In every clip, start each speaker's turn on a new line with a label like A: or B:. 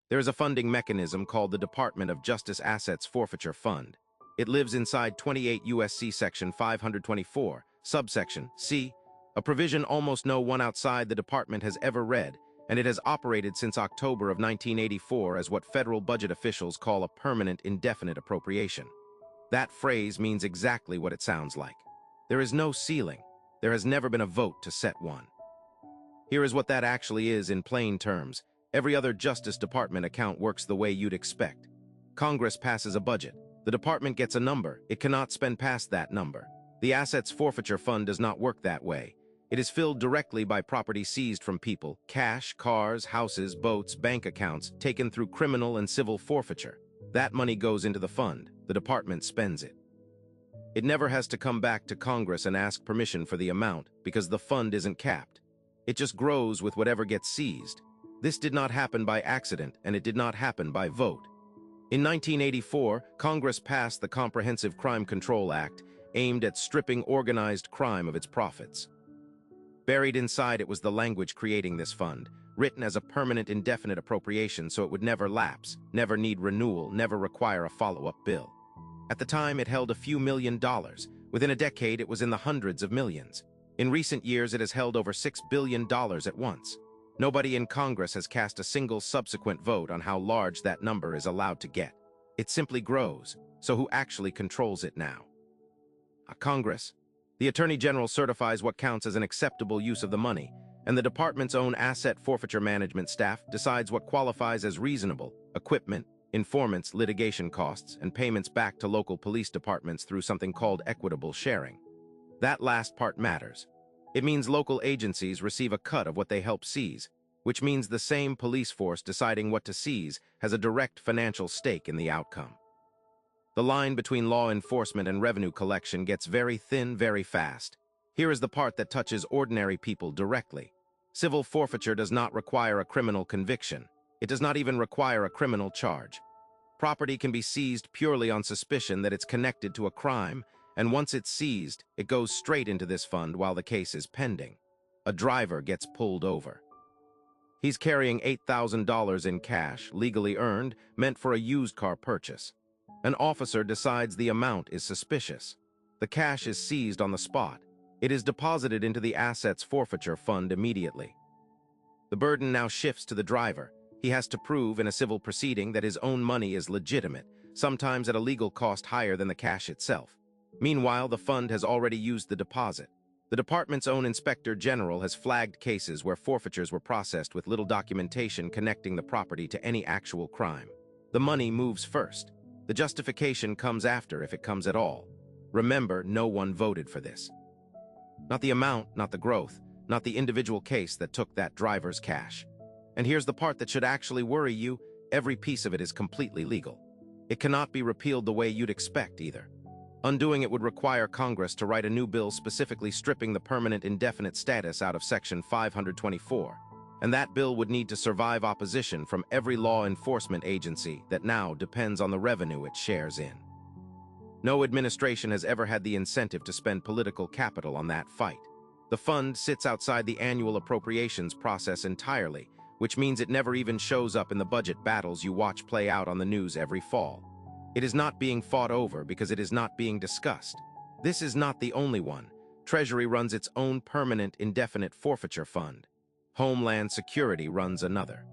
A: There is a funding mechanism called the Department of Justice Assets Forfeiture Fund. It lives inside 28 U.S.C. Section 524, subsection C, a provision almost no one outside the department has ever read, and it has operated since October of 1984 as what federal budget officials call a permanent indefinite appropriation. That phrase means exactly what it sounds like. There is no ceiling. There has never been a vote to set one. Here is what that actually is in plain terms. Every other Justice Department account works the way you'd expect. Congress passes a budget. The department gets a number. It cannot spend past that number. The Assets Forfeiture Fund does not work that way. It is filled directly by property seized from people, cash, cars, houses, boats, bank accounts, taken through criminal and civil forfeiture. That money goes into the fund. The department spends it. It never has to come back to Congress and ask permission for the amount because the fund isn't capped. It just grows with whatever gets seized. This did not happen by accident, and it did not happen by vote. In 1984, Congress passed the Comprehensive Crime Control Act, aimed at stripping organized crime of its profits. Buried inside it was the language creating this fund, written as a permanent indefinite appropriation so it would never lapse, never need renewal, never require a follow-up bill. At the time, it held a few $1 million. Within a decade, it was in the hundreds of millions. In recent years, it has held over $6 billion at once. Nobody in Congress has cast a single subsequent vote on how large that number is allowed to get. It simply grows, so who actually controls it now? Congress. The Attorney General certifies what counts as an acceptable use of the money, and the department's own asset forfeiture management staff decides what qualifies as reasonable: equipment, informants, litigation costs, and payments back to local police departments through something called equitable sharing. That last part matters. It means local agencies receive a cut of what they help seize, which means the same police force deciding what to seize has a direct financial stake in the outcome. The line between law enforcement and revenue collection gets very thin very fast. Here is the part that touches ordinary people directly. Civil forfeiture does not require a criminal conviction. It does not even require a criminal charge. Property can be seized purely on suspicion that it's connected to a crime, and once it's seized, it goes straight into this fund while the case is pending. A driver gets pulled over. He's carrying $8,000 in cash, legally earned, meant for a used car purchase. An officer decides the amount is suspicious. The cash is seized on the spot. It is deposited into the Assets Forfeiture Fund immediately. The burden now shifts to the driver. He has to prove in a civil proceeding that his own money is legitimate, sometimes at a legal cost higher than the cash itself. Meanwhile, the fund has already used the deposit. The department's own inspector general has flagged cases where forfeitures were processed with little documentation connecting the property to any actual crime. The money moves first. The justification comes after, if it comes at all. Remember, no one voted for this. Not the amount, not the growth, not the individual case that took that driver's cash. And here's the part that should actually worry you: every piece of it is completely legal. It cannot be repealed the way you'd expect either. Undoing it would require Congress to write a new bill specifically stripping the permanent indefinite status out of Section 524, and that bill would need to survive opposition from every law enforcement agency that now depends on the revenue it shares in. No administration has ever had the incentive to spend political capital on that fight. The fund sits outside the annual appropriations process entirely, which means it never even shows up in the budget battles you watch play out on the news every fall. It is not being fought over because it is not being discussed. This is not the only one. Treasury runs its own permanent indefinite forfeiture fund. Homeland Security runs another.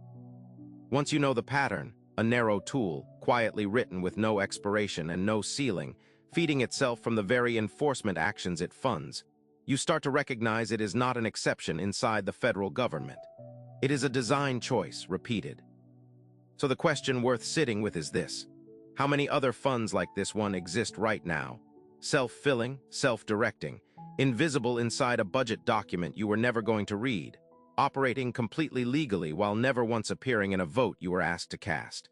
A: Once you know the pattern, a narrow tool, quietly written with no expiration and no ceiling, feeding itself from the very enforcement actions it funds, you start to recognize it is not an exception inside the federal government. It is a design choice, repeated. So the question worth sitting with is this: how many other funds like this one exist right now? Self-filling, self-directing, invisible inside a budget document you were never going to read, operating completely legally while never once appearing in a vote you were asked to cast.